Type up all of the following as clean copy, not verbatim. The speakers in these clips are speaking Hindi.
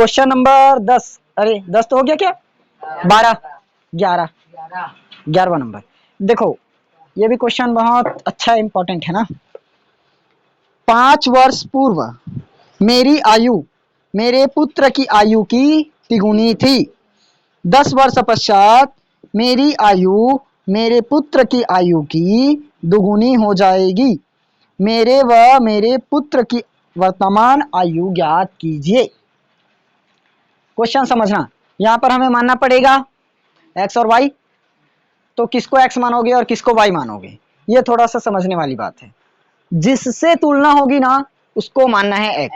क्वेश्चन नंबर 10, अरे 10 तो हो गया क्या, 12, 11, 11वां नंबर। देखो ये भी क्वेश्चन बहुत अच्छा इंपॉर्टेंट है ना। 5 वर्ष पूर्व मेरी आयु मेरे पुत्र की आयु की तिगुनी थी। 10 वर्ष पश्चात मेरी आयु मेरे पुत्र की आयु की दुगुनी हो जाएगी। मेरे व मेरे पुत्र की वर्तमान आयु ज्ञात कीजिए। क्वेश्चन समझना, यहां पर हमें मानना पड़ेगा x और y, तो किसको x मानोगे और किसको y मानोगे, ये थोड़ा सा समझने वाली बात है। जिससे तुलना होगी ना उसको मानना है x,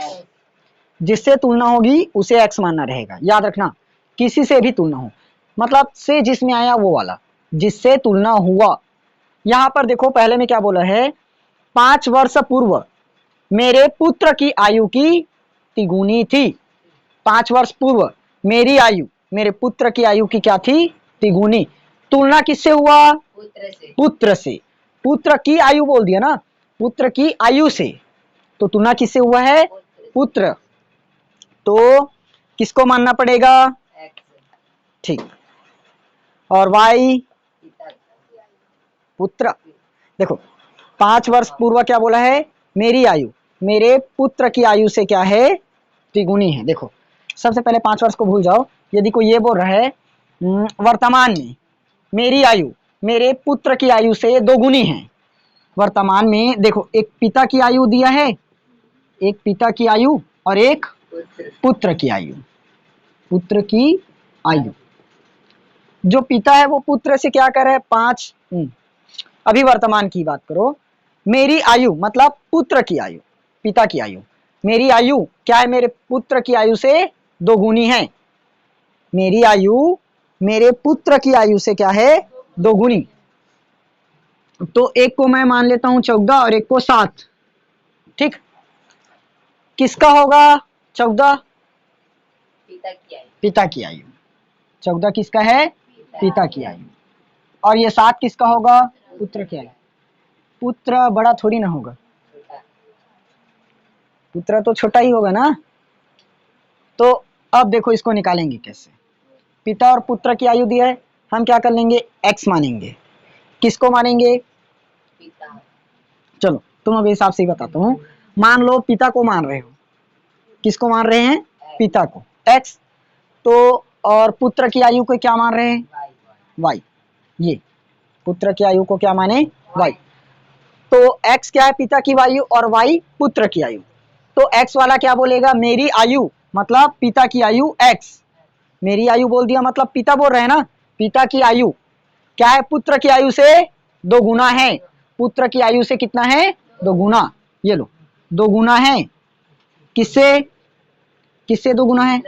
जिससे तुलना होगी उसे x मानना रहेगा। याद रखना, किसी से भी तुलना हो, मतलब से जिसमें आया वो वाला, जिससे तुलना हुआ। यहां पर देखो पहले में क्या बोला है, 5 वर्ष पूर्व मेरे पुत्र की आयु की तिगुनी थी। 5 वर्ष पूर्व मेरी आयु मेरे पुत्र की आयु की क्या थी, तिगुनी। तुलना किससे हुआ, पुत्र से। पुत्र की आयु बोल दिया ना, पुत्र की आयु से, तो तुलना किससे हुआ है, पुत्र। तो किसको मानना पड़ेगा, ठीक। और y पुत्र। देखो 5 वर्ष पूर्व क्या बोला है, मेरी आयु मेरे पुत्र की आयु से क्या है, तिगुनी है। देखो सबसे पहले 5 वर्ष को भूल जाओ। यदि कोई ये बोल रहा है वर्तमान में मेरी आयु मेरे पुत्र की आयु से दोगुनी है, वर्तमान में देखो एक पिता की आयु दिया है, एक पिता की आयु और एक पुत्र की आयु। पुत्र की आयु, जो पिता है वो पुत्र से क्या कर रहा है, 5। अभी वर्तमान की बात करो, मेरी आयु मतलब पुत्र की आयु, पिता की आयु। मेरी आयु क्या है, मेरे पुत्र की आयु से दोगुनी है। मेरी आयु मेरे पुत्र की आयु से क्या है, दोगुनी। तो एक को मैं मान लेता हूं 14 और एक को 7, ठीक। किसका होगा 14, पिता की आयु। 14 किसका है, पिता की आयु। और ये 7 किसका होगा, पुत्र की आयु। पुत्र बड़ा थोड़ी ना होगा, पुत्र तो छोटा ही होगा ना। तो अब देखो इसको निकालेंगे कैसे। पिता और पुत्र की आयु दिया है, हम क्या कर लेंगे, x मानेंगे। किसको मानेंगे, चलो तुम अभी हिसाब से ही बताता हूँ। मान लो पिता को मान रहे हो, किसको मान रहे हैं, पिता को, x। तो और पुत्र की आयु को क्या मान रहे हैं, y। ये पुत्र की आयु को क्या माने, y। तो x क्या है, पिता की आयु, और y पुत्र की आयु। तो x वाला क्या बोलेगा, मेरी आयु मतलब पिता की आयु x। मेरी आयु बोल दिया मतलब पिता बोल रहे हैं ना, पिता की आयु क्या है, पुत्र की आयु से 2 गुना है। पुत्र की आयु से कितना है, 2 गुना। ये लो 2 गुना है, किससे, किससे 2 गुना है,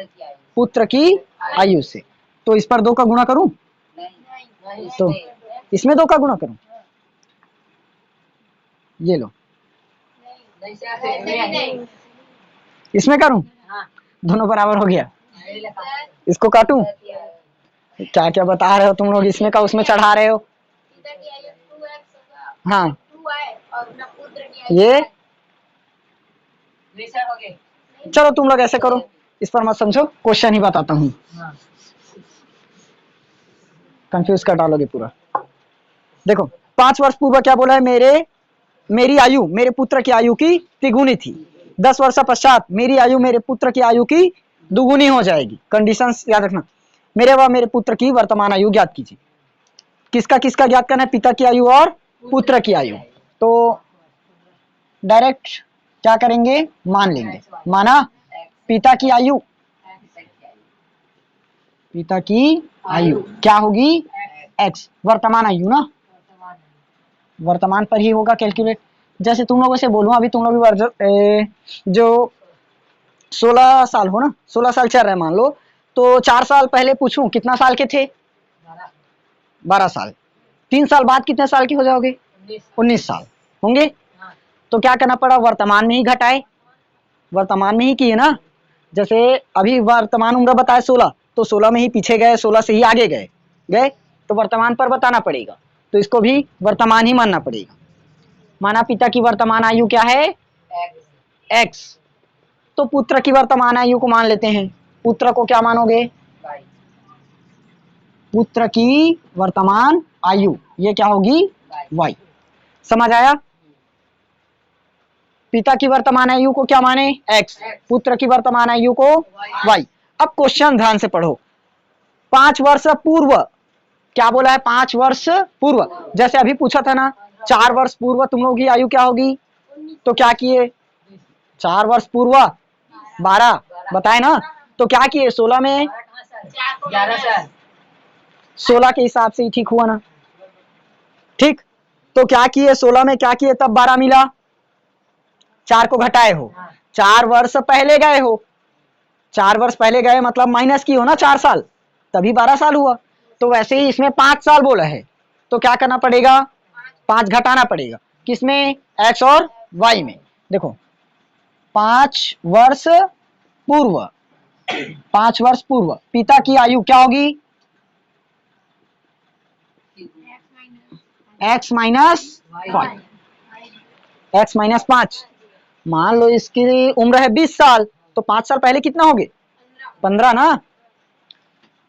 पुत्र की आयु से। तो इस पर 2 का गुणा करूं, तो इसमें 2 का गुणा करूं, ये लो इसमें करूं, दोनों बराबर हो गया। इसको काटूं, क्या क्या बता रहे हो तुम लोग, इसमें का उसमें चढ़ा रहे हो। हाँ ये चलो तुम लोग ऐसे करो, इस पर मत समझो, क्वेश्चन ही बताता हूँ, कंफ्यूज कर डालोगे पूरा। देखो 5 वर्ष पूर्व क्या बोला है, मेरी आयु मेरे पुत्र की आयु की तिगुनी थी। 10 वर्ष पश्चात मेरी आयु मेरे पुत्र की आयु की दुगुनी हो जाएगी। कंडीशंस याद रखना, मेरे व मेरे पुत्र की वर्तमान आयु ज्ञात कीजिए। किसका किसका ज्ञात करना है, पिता की आयु और पुत्र की आयु। तो डायरेक्ट क्या करेंगे, मान लेंगे। माना पिता की आयु, पिता की आयु क्या होगी, x। वर्तमान आयु ना, वर्तमान पर ही होगा कैलकुलेट। जैसे तुम लोगों से बोलूं, अभी तुम लोग जो 16 साल हो ना, 16 साल चल रहे मान लो, तो 4 साल पहले पूछूं कितना साल के थे, 12 साल। 3 साल बाद कितने साल के हो जाओगे, 19 साल होंगे। तो क्या करना पड़ा, वर्तमान में ही घटाए, वर्तमान में ही किए ना। जैसे अभी वर्तमान उम्र बताए 16, तो 16 में ही पीछे गए, 16 से ही आगे गए गए, तो वर्तमान पर बताना पड़ेगा। तो इसको भी वर्तमान ही मानना पड़ेगा। माना पिता की वर्तमान आयु क्या है, x। तो पुत्र की वर्तमान आयु को मान लेते हैं पुत्र को क्या मानोगे? पुत्र की वर्तमान आयु, ये क्या होगी? y। समझ आया? पिता की वर्तमान आयु को क्या माने? x, पुत्र की वर्तमान आयु को y। अब क्वेश्चन ध्यान से पढ़ो। 5 वर्ष पूर्व, क्या बोला है? 5 वर्ष पूर्व। जैसे अभी पूछा था ना, 4 वर्ष पूर्व तुम लोगों की आयु क्या होगी? तो क्या किए? 4 वर्ष पूर्व 12 बताए ना, तो क्या किए? 16 में 16 के हिसाब से ही ठीक हुआ ना? ठीक, तो क्या किए? 16 में क्या किए? तब 12 मिला, 4 को घटाए हो, 4 वर्ष पहले गए हो, 4 वर्ष पहले गए मतलब माइनस की हो ना 4 साल, तभी 12 साल हुआ। तो वैसे ही इसमें 5 साल बोला है, तो क्या करना पड़ेगा? 5 घटाना पड़ेगा। किसमें? x और y में। देखो 5 वर्ष पूर्व, 5 वर्ष पूर्व पिता की आयु क्या होगी? x minus 5, x minus 5। मान लो इसकी उम्र है 20 साल, तो 5 साल पहले कितना हो गए? 15 ना।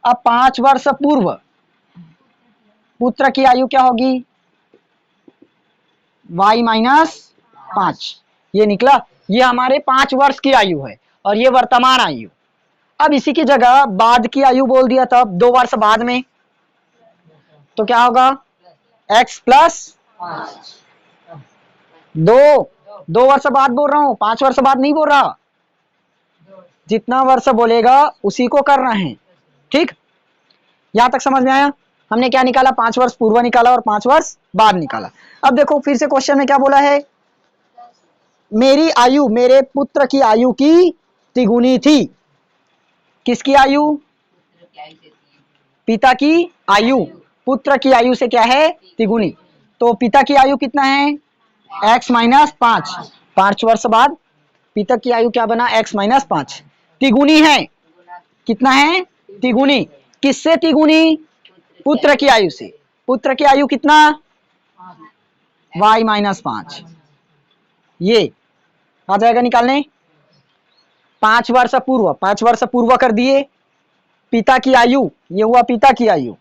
अब 5 वर्ष पूर्व पुत्र की आयु क्या होगी? y माइनस 5, ये निकला। ये हमारे 5 वर्ष की आयु है और ये वर्तमान आयु। अब इसी की जगह बाद की आयु बोल दिया, तब 2 वर्ष बाद में, तो क्या होगा? x प्लस 2 वर्ष बाद बोल रहा हूं, 5 वर्ष बाद नहीं बोल रहा। जितना वर्ष बोलेगा उसी को करना है। ठीक, यहां तक समझ में आया? हमने क्या निकाला? 5 वर्ष पूर्व निकाला और 5 वर्ष बाद निकाला। अब देखो फिर से क्वेश्चन में क्या बोला है? मेरी आयु मेरे पुत्र की आयु की तिगुनी थी। किसकी आयु? पिता की आयु पुत्र की आयु से क्या है? तिगुनी। तो पिता की आयु कितना है? x minus 5। 5 वर्ष बाद पिता की आयु क्या बना? x minus 5। तिगुनी है, कितना है? तिगुनी। किससे तिगुनी? पुत्र की आयु से। पुत्र की आयु कितना? y minus 5। ये आ जाएगा निकालने। 5 वर्ष पूर्व, 5 वर्ष पूर्व कर दिए। पिता की आयु, ये हुआ पिता की आयु,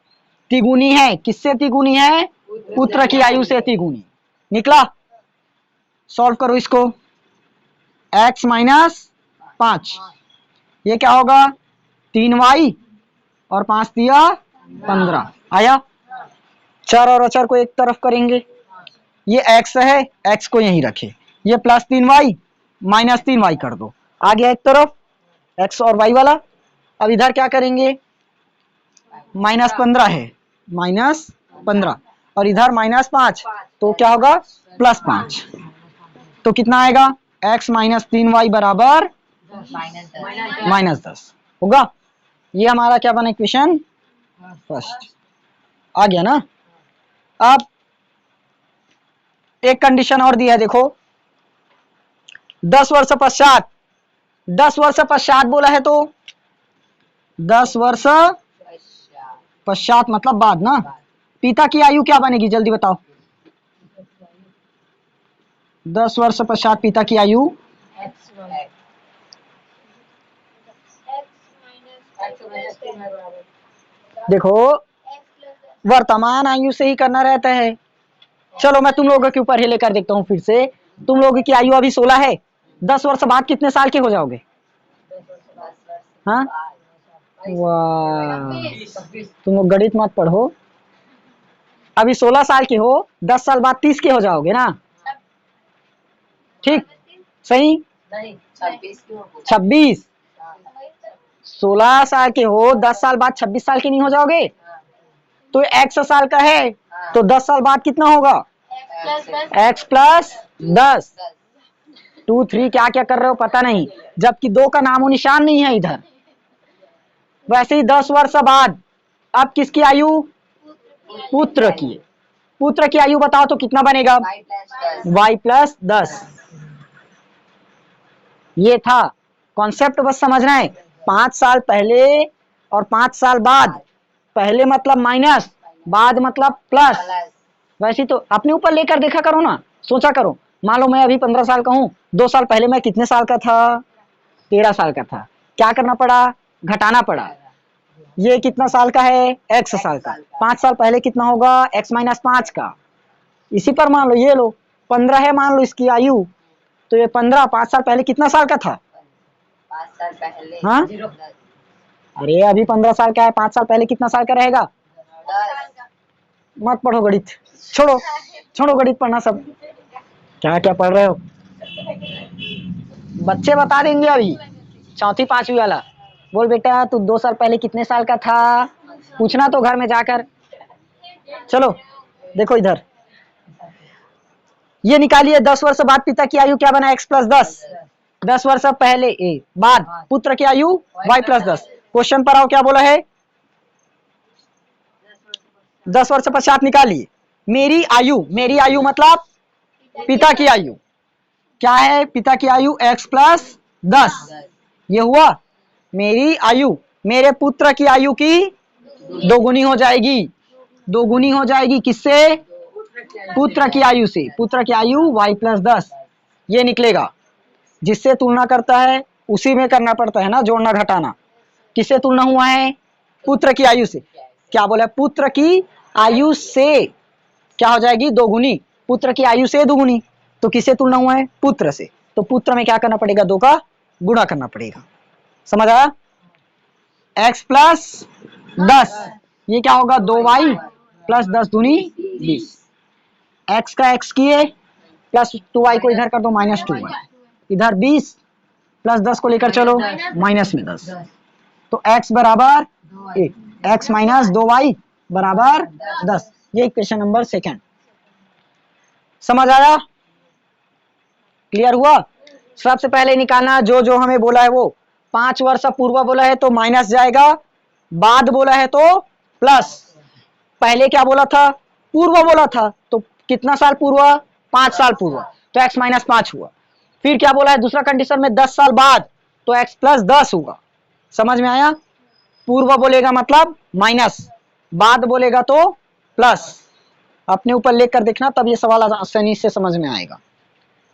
तिगुनी है। किससे तिगुनी है? पुत्र की आयु से तिगुनी। निकला? सॉल्व करो इसको। x माइनस 5, ये क्या होगा? 3y और 5 दिया 15। आया? चर और अचर को एक तरफ करेंगे। ये x है, x को यहीं रखे। ये प्लस 3y माइनस 3y कर दो, आ गया एक तरफ x और y वाला। अब इधर क्या करेंगे? माइनस 15 है, माइनस 15, और इधर माइनस 5, तो क्या होगा? प्लस 5। तो कितना आएगा? x माइनस 3y बराबर माइनस 10 होगा। ये हमारा क्या बना? Equation first. आ गया ना? अब एक कंडीशन और दी है, देखो 10 वर्ष पश्चात, 10 वर्ष पश्चात बोला है, तो 10 वर्ष पश्चात मतलब बाद ना। पिता की आयु क्या बनेगी? जल्दी बताओ। 10 वर्ष पश्चात पिता की आयु देखो वर्तमान आयु से ही करना रहता है। चलो मैं तुम लोगों के ऊपर ही लेकर देखता हूँ फिर से। तुम लोगों की आयु अभी 16 है, 10 वर्ष बाद कितने साल के हो जाओगे? हाँ, वाह, तुम लोग गणित मत पढ़ो। अभी 16 साल के हो, 10 साल बाद 30 के हो जाओगे ना? ठीक, सही? 26। 16 साल के हो, 10 साल बाद 26 साल के नहीं हो जाओगे? तो x साल का है, तो 10 साल बाद कितना होगा? x plus 10। 2 3 क्या क्या कर रहे हो पता नहीं, जबकि 2 का नामो निशान नहीं है इधर। वैसे ही 10 वर्ष बाद अब किसकी आयु? पुत्र की। पुत्र की आयु बताओ तो कितना बनेगा? y plus 10। ये था कॉन्सेप्ट, बस समझना है। 5 साल पहले और 5 साल बाद, पहले मतलब माइनस, बाद मतलब प्लस। वैसे तो अपने ऊपर लेकर देखा करो ना, सोचा करो। मान लो मैं अभी 15 साल का हूँ, 2 साल पहले मैं कितने साल का था? 13 साल का था। क्या करना पड़ा? घटाना पड़ा। ये कितना साल का है, x साल का। 5 साल पहले कितना होगा, x माइनस 5 का। इसी पर मान लो, ये लो 15 है मान लो इसकी आयु, तो ये 15 5 साल पहले कितना साल का था, 5 साल पहले। हाँ अरे अभी 15 साल का है, 5 साल पहले कितना साल का रहेगा। मत पढ़ो गणित, छोड़ो छोड़ो गणित पढ़ना, सब क्या क्या पढ़ रहे हो। बच्चे बता देंगे अभी, चौथी पांचवी वाला। बोल बेटा तू 2 साल पहले कितने साल का था, पूछना तो घर में जाकर। चलो देखो इधर, ये निकालिए 10 वर्ष बाद पिता की आयु क्या बना, x प्लस 10। 10 वर्ष पहले बाद पुत्र की आयु y प्लस 10। क्वेश्चन पर आओ, क्या बोला है, 10 वर्ष पश्चात निकालिए मेरी आयु मतलब पिता की आयु क्या है, पिता की आयु x प्लस 10। ये हुआ मेरी आयु, मेरे पुत्र की आयु की दोगुनी हो जाएगी, दोगुनी हो जाएगी किससे, पुत्र की आयु से। पुत्र की आयु y प्लस 10 ये निकलेगा। जिससे तुलना करता है उसी में करना पड़ता है ना, जोड़ना घटाना। किससे तुलना हुआ है, पुत्र की आयु से। क्या बोला, पुत्र की आयु से क्या हो जाएगी, दोगुनी। पुत्र की आयु से दोगुनी, तो किससे तुलना हुआ है, पुत्र से। तो पुत्र में क्या करना पड़ेगा, 2 का गुणा करना पड़ेगा। समझ आया, x प्लस 10 ये क्या होगा, 2y प्लस 10 दूनी 20। x का x किए प्लस 2y को इधर कर दो माइनस 2y, इधर 20 प्लस 10 को लेकर चलो माइनस में 10, तो x बराबर 1, x माइनस 2y बराबर 10। ये इक्वेशन नंबर 2। समझ आया, क्लियर हुआ। सबसे पहले निकालना जो जो हमें बोला है वो। 5 वर्ष पूर्व बोला है तो माइनस जाएगा, बाद बोला है तो प्लस। पहले क्या बोला था, पूर्व बोला था, तो कितना साल पूर्व, 5 साल पूर्व, तो x माइनस 5 हुआ। फिर क्या बोला है दूसरा कंडीशन में, 10 साल बाद, तो x प्लस 10 हुआ। समझ में आया, पूर्व बोलेगा मतलब माइनस, बाद बोलेगा तो प्लस। अपने ऊपर लेकर देखना, तब ये सवाल आसानी से समझ में आएगा।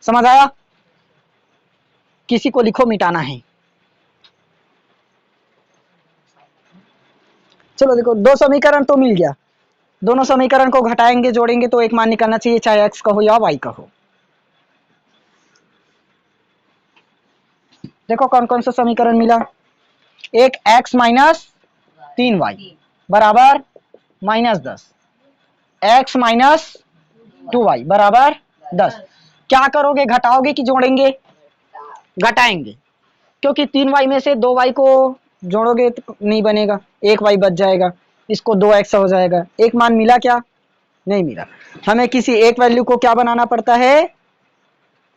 समझ आया, किसी को लिखो मिटाना है। चलो देखो, 2 समीकरण तो मिल गया, दोनों समीकरण को घटाएंगे जोड़ेंगे तो एक मान निकालना चाहिए, चाहे x का हो या y का हो। देखो कौन कौन सा समीकरण मिला, एक x माइनस 3y बराबर माइनस 10, x माइनस 2y बराबर 10। क्या करोगे, घटाओगे कि जोड़ेंगे, घटाएंगे, क्योंकि 3y में से 2y को जोड़ोगे तो नहीं बनेगा, 1y बच जाएगा, इसको 2x हो जाएगा। एक मान मिला क्या, नहीं मिला। हमें किसी एक वैल्यू को क्या बनाना पड़ता है,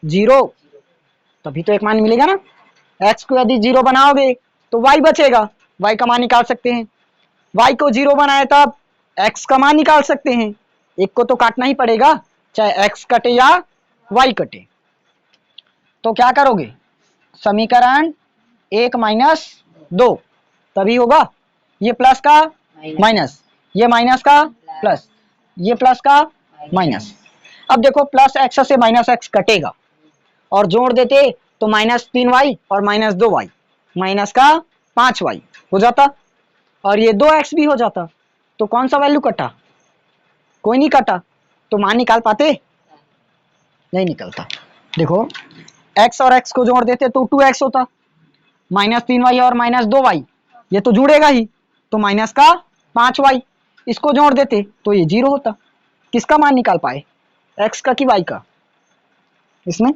0, तभी तो एक मान मिलेगा ना। x को यदि 0 बनाओगे तो y बचेगा, y का मान निकाल सकते हैं। y को 0 बनाए तब x का मान निकाल सकते हैं। एक को तो काटना ही पड़ेगा, चाहे x कटे या y कटे। तो क्या करोगे, समीकरण 1 माइनस 2 तभी होगा, ये प्लस का माइनस, ये माइनस का प्लस, ये प्लस का माइनस। अब देखो प्लस x से माइनस x कटेगा और जोड़ देते तो माइनस 3y और माइनस 2y, माइनस का 5y हो जाता, और ये 2x भी हो जाता। तो कौन सा वैल्यू कटा, कोई नहीं कटा, तो मान निकाल पाते, नहीं निकलता। देखो x और x को जोड़ देते तो 2x होता, माइनस 3y और माइनस 2y ये तो जुड़ेगा ही, तो माइनस का 5y, इसको जोड़ देते तो ये 0 होता। किसका मान निकाल पाए, x का कि y का, इसमें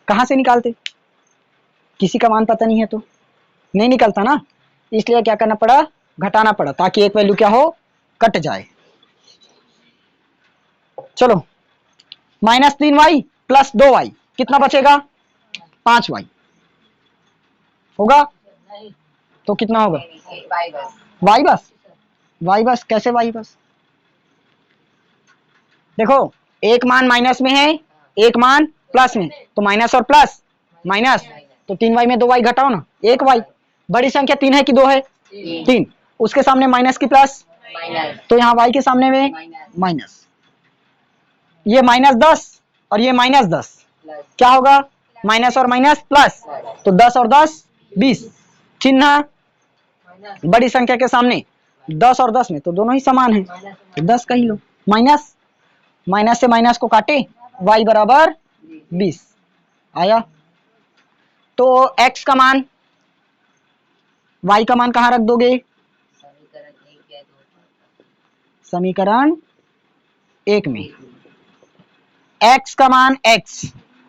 कहां से निकालते, किसी का मान पता नहीं है तो नहीं निकलता ना, इसलिए क्या करना पड़ा, घटाना पड़ा, ताकि एक वैल्यू क्या हो, कट जाए। चलो माइनस 3y प्लस 2y कितना बचेगा, 5y होगा, तो कितना होगा, y बस, y बस कैसे y बस, देखो एक मान माइनस में है, एक मान प्लस में, तो माइनस और प्लस माइनस, तो 3y में 2y घटाओ ना, 1y। बड़ी संख्या 3 है कि 2 है, 3, उसके सामने माइनस की प्लस, तो यहाँ y के सामने में माइनस, ये माइनस 10 और ये माइनस 10 क्या होगा, माइनस और माइनस प्लस, तो 10 और 10 20, चिन्ह बड़ी संख्या के सामने 10 और 10 में तो दोनों ही समान है, तो 10 का ही लो। माइनस, माइनस से माइनस को काटे, y बराबर 20 आया। तो x का मान, y का मान कहाँ रख दोगे? समीकरण 1 में। x का मान x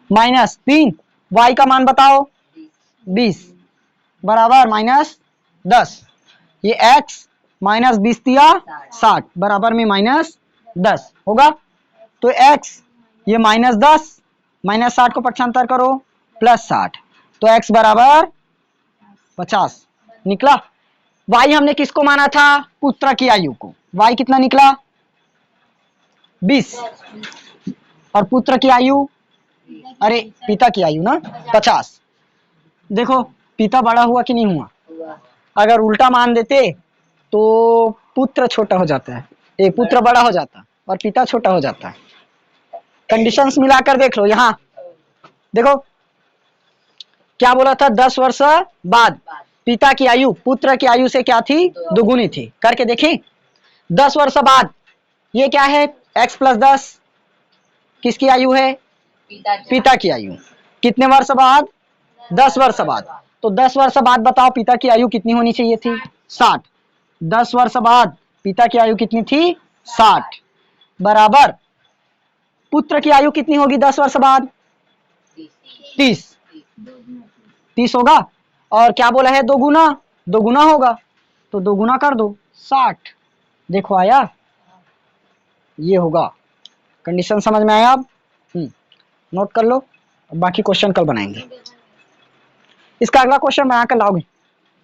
माइनस 3, y का मान बताओ 20 बराबर माइनस 10। ये x माइनस 20 दिया 60 बराबर में माइनस 10 होगा। तो x ये माइनस 10 माइनस 60 को पक्षांतर करो प्लस 60, तो x बराबर 50 निकला। y हमने किसको माना था? पुत्र की आयु को। y कितना निकला? 20 और पुत्र की आयु, अरे पिता की आयु ना 50। देखो पिता बड़ा हुआ कि नहीं हुआ? अगर उल्टा मान देते तो पुत्र छोटा हो जाता है, ये पुत्र बड़ा हो जाता और पिता छोटा हो जाता है। कंडीशंस मिलाकर देख लो। यहाँ देखो क्या बोला था? 10 वर्ष बाद पिता की आयु पुत्र की आयु से क्या थी? दोगुनी थी। करके देखें 10 वर्ष बाद ये क्या है? x प्लस 10 किसकी आयु है? पिता की आयु। कितने वर्ष बाद? 10 वर्ष बाद। तो 10 वर्ष बाद बताओ पिता की आयु कितनी होनी चाहिए थी? 60। 10 वर्ष बाद पिता की आयु कितनी थी? 60 बराबर पुत्र की आयु कितनी होगी 10 वर्ष बाद? 30 होगा। और क्या बोला है? दोगुना, दोगुना होगा तो दोगुना कर दो 60। देखो आया, ये होगा। कंडीशन समझ में आया? अब नोट कर लो, बाकी क्वेश्चन कल बनाएंगे। इसका अगला क्वेश्चन बना कर लाओगे।